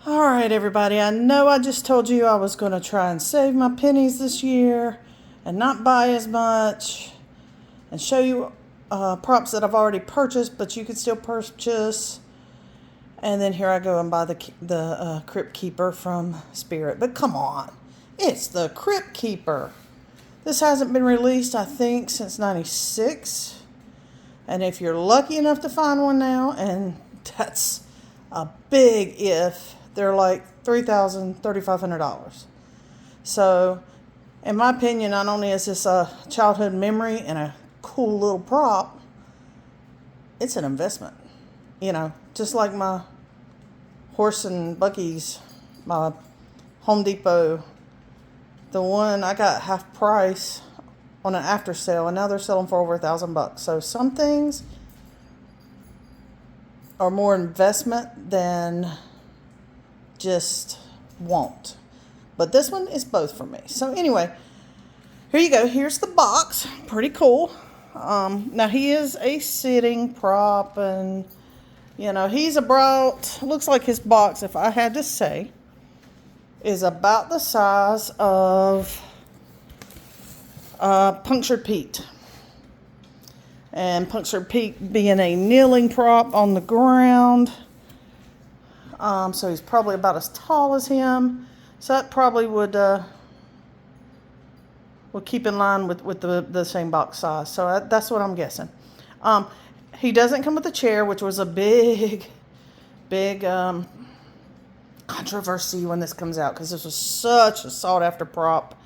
All right, everybody, I know I just told you I was going to try and save my pennies this year and not buy as much and show you props that I've already purchased, but you can still purchase. And then here I go and buy the Crypt Keeper from Spirit. But come on, it's the Crypt Keeper. This hasn't been released, I think, since '96. And if you're lucky enough to find one now, and that's a big if, they're like $3,000, $3,500. So, in my opinion, not only is this a childhood memory and a cool little prop, it's an investment. You know, just like my horse and buggies, my Home Depot, the one I got half price on an after sale, and now they're selling for over $1,000. So some things are more investment than just want. But this one is both for me. So anyway, here you go. Here's the box. Pretty cool. Now he is a sitting prop, and you know, he's about, looks like his box, if I had to say, is about the size of Punctured Pete. And Punctured Pete being a kneeling prop on the ground. So he's probably about as tall as him. So that probably would keep in line with the same box size. So that's what I'm guessing. He doesn't come with a chair, which was a big controversy when this comes out, because this was such a sought after prop.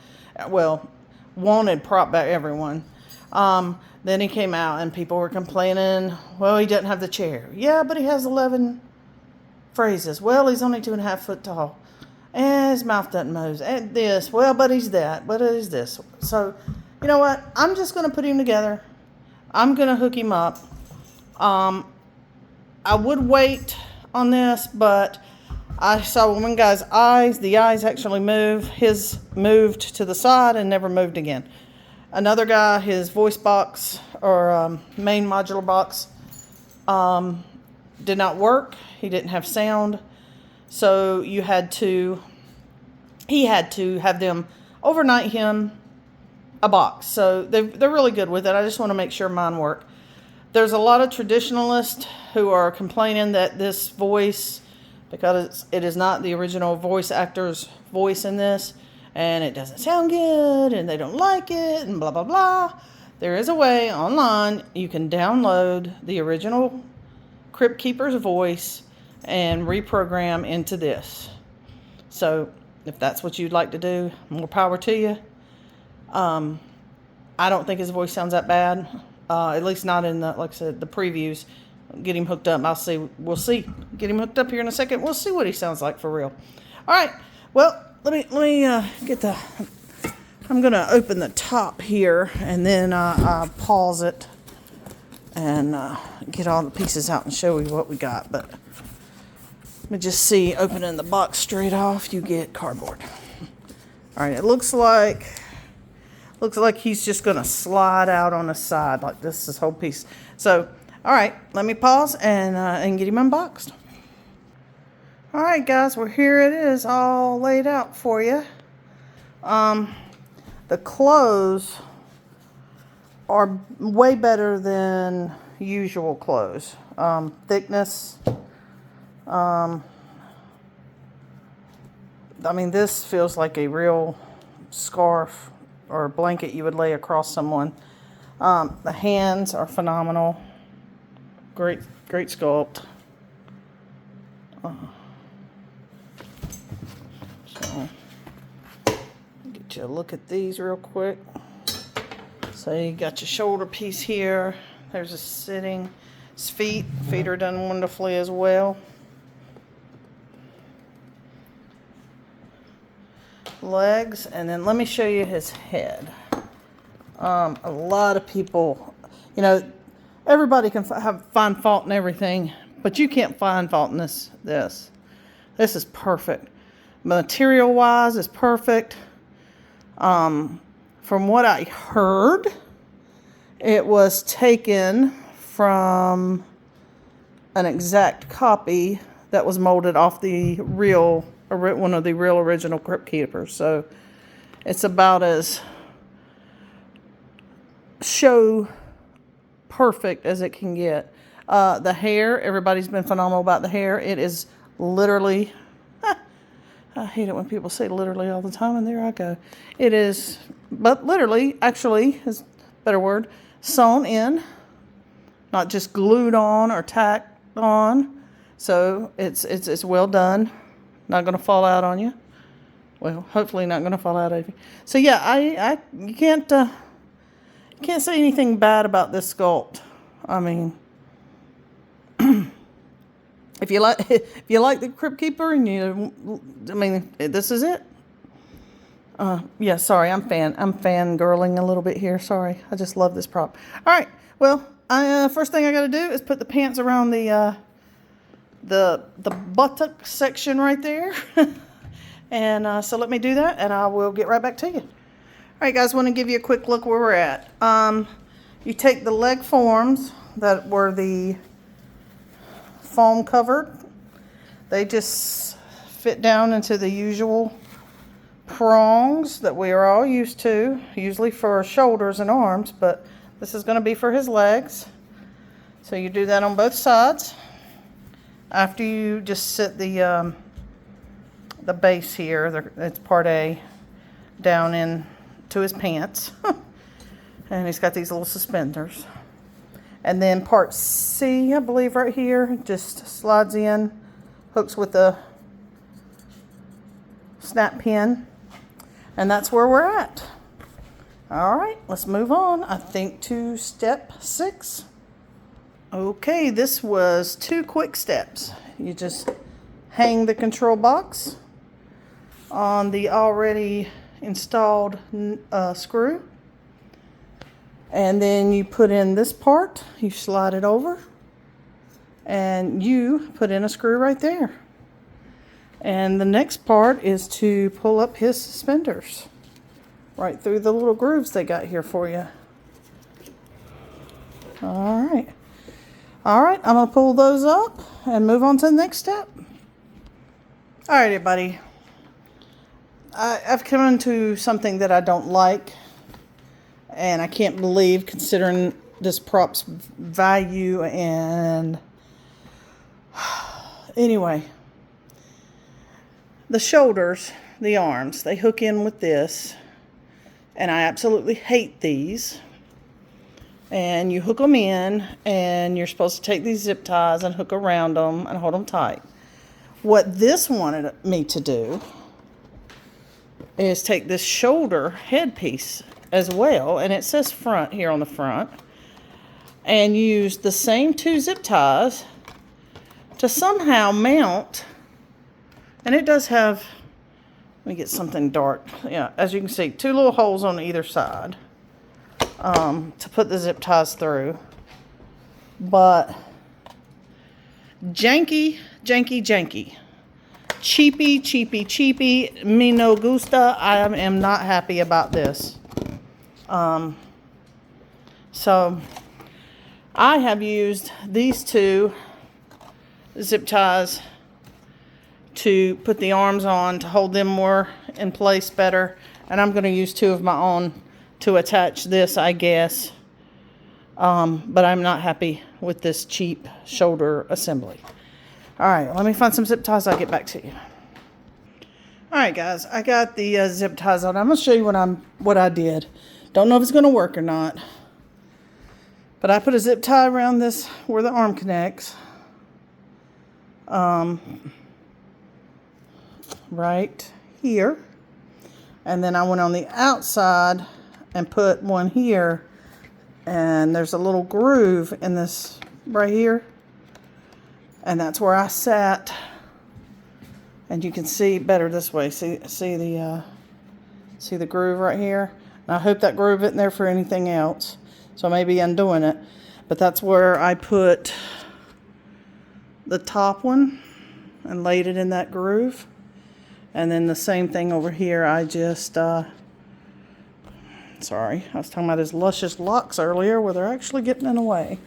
Well, wanted prop by everyone. Then he came out and people were complaining, well, he doesn't have the chair. Yeah, but he has 11 phrases. Well, he's only 2.5 foot tall. And his mouth doesn't move. And this, well, but he's that, but he's this. So, you know what? I'm just going to put him together. I'm going to hook him up. I would wait on this, but I saw one guy's eyes. The eyes actually move. His moved to the side and never moved again. Another guy, his voice box or main modular box did not work. He didn't have sound. So he had to have them overnight him a box. So they're really good with it. I just want to make sure mine work. There's a lot of traditionalists who are complaining that this voice, because it is not the original voice actor's voice in this, and it doesn't sound good, and they don't like it, and blah, blah, blah. There is a way online you can download the original Crypt Keeper's voice and reprogram into this. So if that's what you'd like to do, more power to you. I don't think his voice sounds that bad. At least not in the, like I said, the previews. Get him hooked up. We'll see. Get him hooked up here in a second. We'll see what he sounds like for real. All right. Well, let me get the. I'm gonna open the top here, and then pause it and get all the pieces out and show you what we got. But let me just see. Opening the box straight off, you get cardboard. All right. It looks like he's just gonna slide out on the side like this whole piece. So. All right, let me pause and get him unboxed. All right, guys, well, here it is all laid out for you. The clothes are way better than usual clothes. Thickness. I mean, this feels like a real scarf or blanket you would lay across someone. The hands are phenomenal. Great sculpt. So, get you a look at these real quick. So you got your shoulder piece here. There's a sitting. His feet are done wonderfully as well. Legs, and then let me show you his head. A lot of people, you know, everybody can find fault in everything, but you can't find fault in this. This is perfect. Material-wise, it's perfect. From what I heard, it was taken from an exact copy that was molded off the real, one of the real original Crypt Keepers. So it's about as show perfect as it can get. The hair, everybody's been phenomenal about the hair. It is literally, I hate it when people say literally all the time, and there I go. It is, but literally, actually, is a better word, sewn in, not just glued on or tacked on. So it's well done. Not going to fall out on you. Well, hopefully not going to fall out of you. So yeah, you can't say anything bad about this sculpt. I mean, if you like the Crypt Keeper, and this is it. Yeah, sorry, I'm fangirling a little bit here. Sorry, I just love this prop. All right, well, first thing I got to do is put the pants around the buttock section right there, and so let me do that, and I will get right back to you. All right, guys, want to give you a quick look where we're at. You take the leg forms that were the foam covered. They just fit down into the usual prongs that we are all used to, usually for shoulders and arms, but this is going to be for his legs. So you do that on both sides. After you just sit the base here, it's part A, down in to his pants. And he's got these little suspenders. And then part C, I believe right here, just slides in, hooks with a snap pin. And that's where we're at. All right, let's move on, I think, to step 6. Okay, this was 2 quick steps. You just hang the control box on the already installed screw, and then you put in this part, you slide it over, and you put in a screw right there. And the next part is to pull up his suspenders right through the little grooves they got here for you. All right, I'm gonna pull those up and move on to the next step. All right, everybody, I've come into something that I don't like, and I can't believe, considering this prop's value. And anyway, the shoulders, the arms, they hook in with this, and I absolutely hate these. And you hook them in, and you're supposed to take these zip ties and hook around them and hold them tight. What this wanted me to do is take this shoulder headpiece as well, and it says front here on the front, and use the same 2 zip ties to somehow mount. And it does have, let me get something dark. Yeah, as you can see, 2 little holes on either side to put the zip ties through. But janky. Cheapy. Me no gusta. I am not happy about this. So I have used these 2 zip ties to put the arms on to hold them more in place better. And I'm going to use 2 of my own to attach this, I guess. But I'm not happy with this cheap shoulder assembly. All right, let me find some zip ties. I'll get back to you. All right, guys, I got the zip ties on. I'm going to show you what I did. Don't know if it's going to work or not. But I put a zip tie around this where the arm connects. Right here. And then I went on the outside and put one here. And there's a little groove in this right here. And that's where I sat. And you can see better this way. See the groove right here? And I hope that groove isn't there for anything else. So maybe undoing it. But that's where I put the top one and laid it in that groove. And then the same thing over here. I just, sorry, I was talking about his luscious locks earlier where they're actually getting in the way.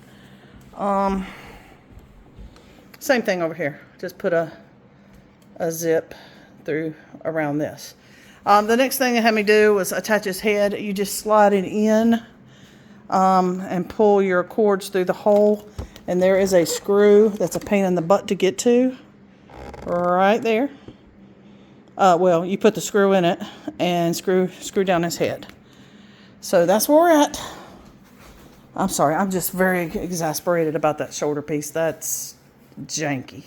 Same thing over here. Just put a zip through around this. The next thing they had me do was attach his head. You just slide it in and pull your cords through the hole. And there is a screw that's a pain in the butt to get to. Right there. Well, you put the screw in it and screw down his head. So that's where we're at. I'm sorry, I'm just very exasperated about that shoulder piece. That's janky.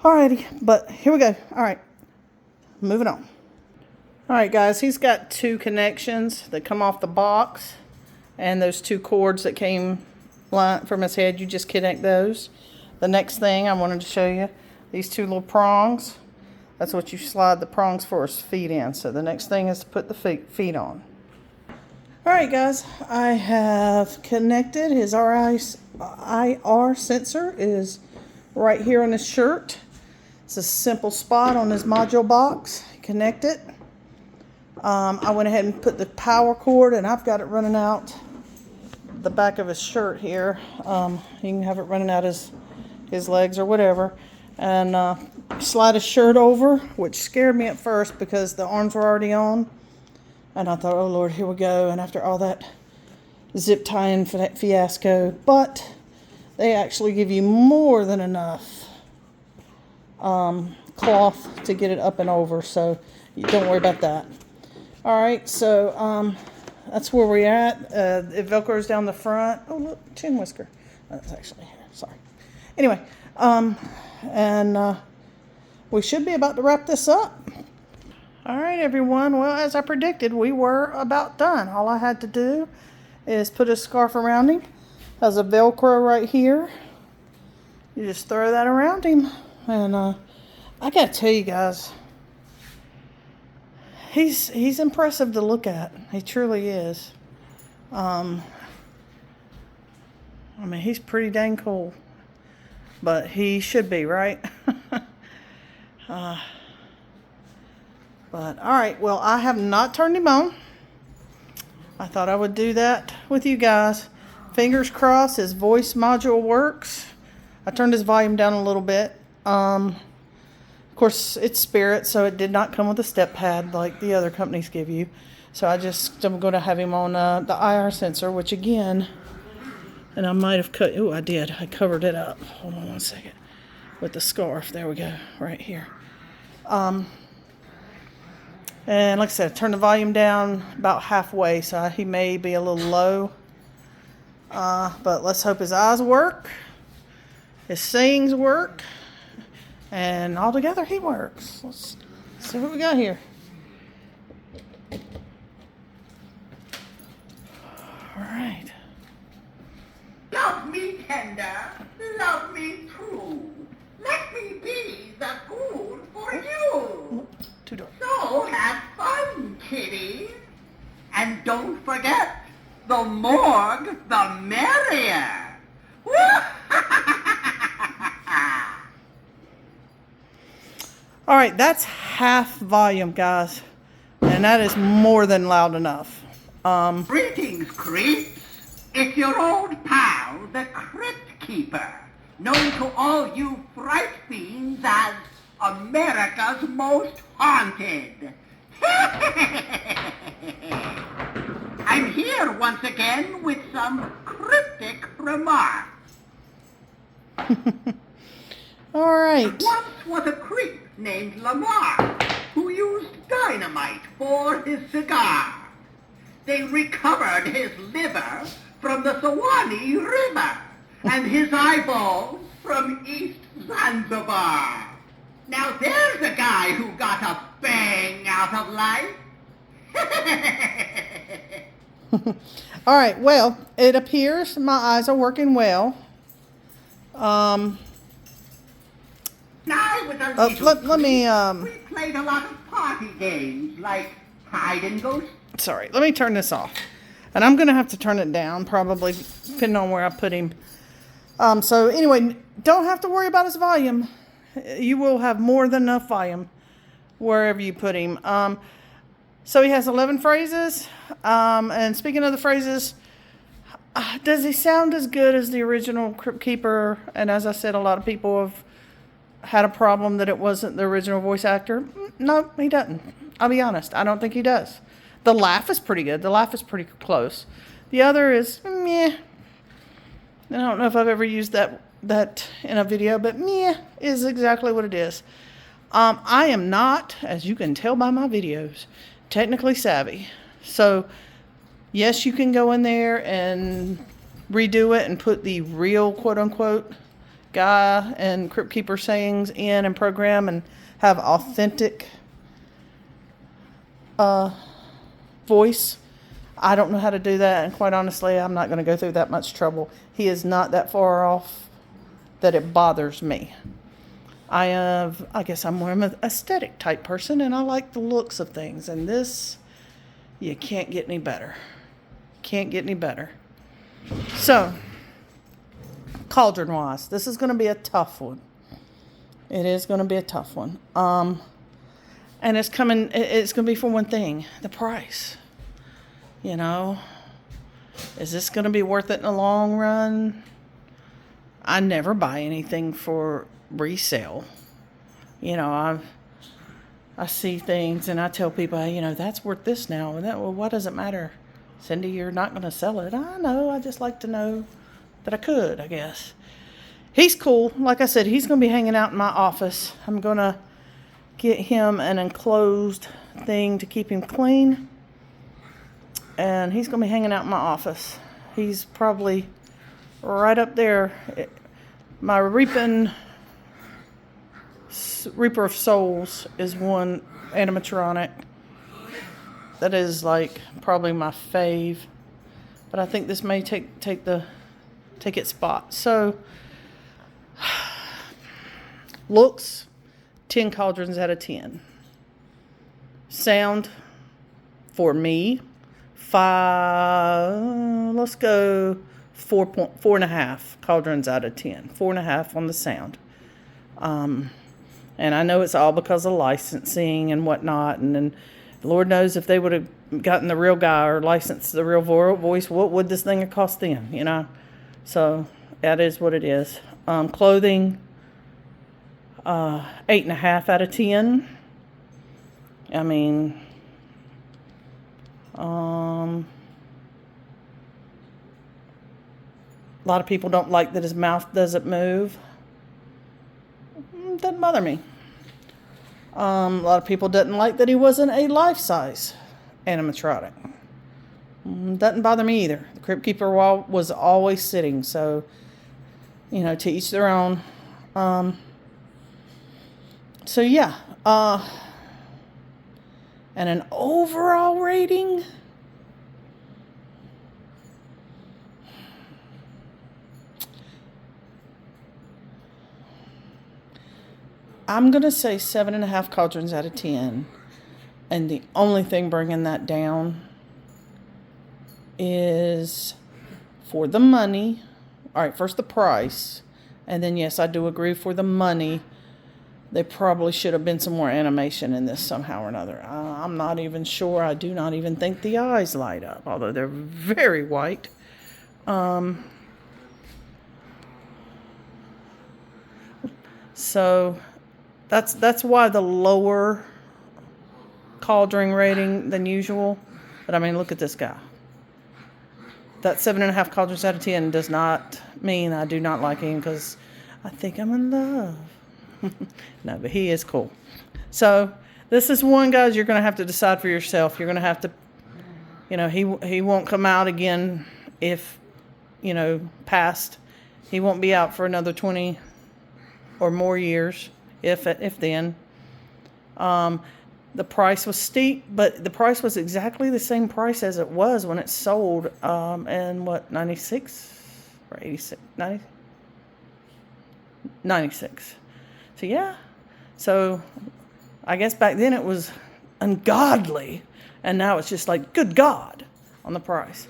Alrighty, but here we go. Alright, moving on. Alright guys, he's got 2 connections that come off the box. And those 2 cords that came from his head, you just connect those. The next thing I wanted to show you, these 2 little prongs. That's what you slide the prongs for his feet in. So the next thing is to put the feet on. Alright guys, I have connected his IR sensor is right here on his shirt. It's a simple spot on his module box. Connect it. I went ahead and put the power cord, and I've got it running out the back of his shirt here. You can have it running out his legs or whatever. And slide his shirt over, which scared me at first because the arms were already on. And I thought, oh Lord, here we go. And after all that zip tying fiasco, but they actually give you more than enough cloth to get it up and over, so you don't worry about that. All right, so that's where we're at. It velcros down the front. Oh look, chin whisker. Oh, that's actually here. Sorry. Anyway, and we should be about to wrap this up. All right, everyone. Well, as I predicted, we were about done. All I had to do is put a scarf around him. Has a Velcro right here. You just throw that around him. And I got to tell you guys, he's impressive to look at. He truly is. I mean, he's pretty dang cool. But he should be, right? But, all right, well, I have not turned him on. I thought I would do that with you guys. Fingers crossed his voice module works. I turned his volume down a little bit. Of course, it's Spirit, so it did not come with a step pad like the other companies give you. So I'm going to have him on the IR sensor, which again, and I might have cut, oh, I did. I covered it up. Hold on one second. With the scarf. There we go, right here. And like I said, I turned the volume down about halfway, so he may be a little low. But let's hope his eyes work, his sayings work, and altogether he works. Let's see what we got here. All right. Love me tender, love me true. Let me be the fool for you. Two doors. So have fun, kiddies. And don't forget, the morgue, the merrier. All right, that's half volume, guys. And that is more than loud enough. Greetings, Crypt. It's your old pal, the Crypt Keeper, known to all you fright fiends as America's most haunted. I'm here once again with some cryptic remarks. All right. Once was a creep named Lamar who used dynamite for his cigar. They recovered his liver from the Sawani River and his eyeballs from East Zanzibar. Now there's a guy who got a bang out of life. All right, well, it appears my eyes are working well. Now with our let me, we played a lot of party games like hide and go. Sorry, let me turn this off. And I'm going to have to turn it down, probably, depending on where I put him. So anyway, don't have to worry about his volume. You will have more than enough volume wherever you put him. So he has 11 phrases. And speaking of the phrases, Does he sound as good as the original Crypt Keeper? And as I said, a lot of people have had a problem that it wasn't the original voice actor. No, he doesn't. I'll be honest. I don't think he does. The laugh is pretty good. The laugh is pretty close. The other is meh. I don't know if I've ever used that in a video, but meh is exactly what it is. I am not, as you can tell by my videos, technically savvy. So, yes, you can go in there and redo it and put the real quote-unquote guy and Crypt Keeper sayings in and program and have authentic voice. I don't know how to do that, and quite honestly, I'm not going to go through that much trouble. He is not that far off that it bothers me. I guess I'm more of an aesthetic type person, and I like the looks of things, and this, you can't get any better. Can't get any better. So, cauldron-wise, this is going to be a tough one. It is going to be a tough one. And it's going to be for one thing, the price. You know, is this going to be worth it in the long run? I never buy anything for resale. You know, I see things and I tell people, you know, that's worth this now. And well, what does it matter? Cindy, you're not going to sell it. I know. I just like to know that I could, I guess. He's cool. Like I said, he's going to be hanging out in my office. I'm going to get him an enclosed thing to keep him clean. And he's going to be hanging out in my office. He's probably right up there. My Reaper of Souls is one animatronic that is like probably my fave. But I think this may take its spot. So, looks, 10 cauldrons out of 10. Sound, for me, 5, let's go 4.5 cauldrons out of 10. 4.5 on the sound. And I know it's all because of licensing and whatnot. And then Lord knows if they would have gotten the real guy or licensed the real voice, what would this thing have cost then, you know? So that is what it is. Clothing, 8.5 out of 10. I mean, a lot of people don't like that his mouth doesn't move. Doesn't bother me. A lot of people didn't like that he wasn't a life-size animatronic. Doesn't bother me either. The Crypt Keeper was always sitting, so, you know, to each their own. So, yeah. And an overall rating, I'm going to say 7.5 cauldrons out of 10. And the only thing bringing that down is for the money. All right, first the price. And then, yes, I do agree for the money. They probably should have been some more animation in this somehow or another. I'm not even sure. I do not even think the eyes light up, although they're very white. So that's why the lower cauldron rating than usual. But I mean, look at this guy. That 7.5 cauldrons out of 10 does not mean I do not like him because I think I'm in love. No, but he is cool. So this is one, guys, you're going to have to decide for yourself. You're going to have to, you know, he won't come out again if, you know, past. He won't be out for another 20 or more years, if then. The price was steep, but the price was exactly the same price as it was when it sold in, what, 96 or 86? 96. So, yeah. So, I guess back then it was ungodly, and now it's just like, good God, on the price.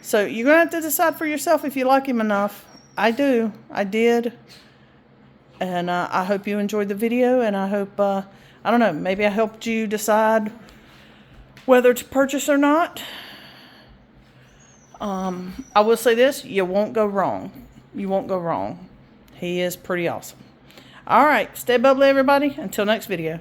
So, you're going to have to decide for yourself if you like him enough. I do. I did. And I hope you enjoyed the video, and I hope, I don't know, maybe I helped you decide whether to purchase or not. I will say this, you won't go wrong. You won't go wrong. He is pretty awesome. All right, stay bubbly, everybody. Until next video.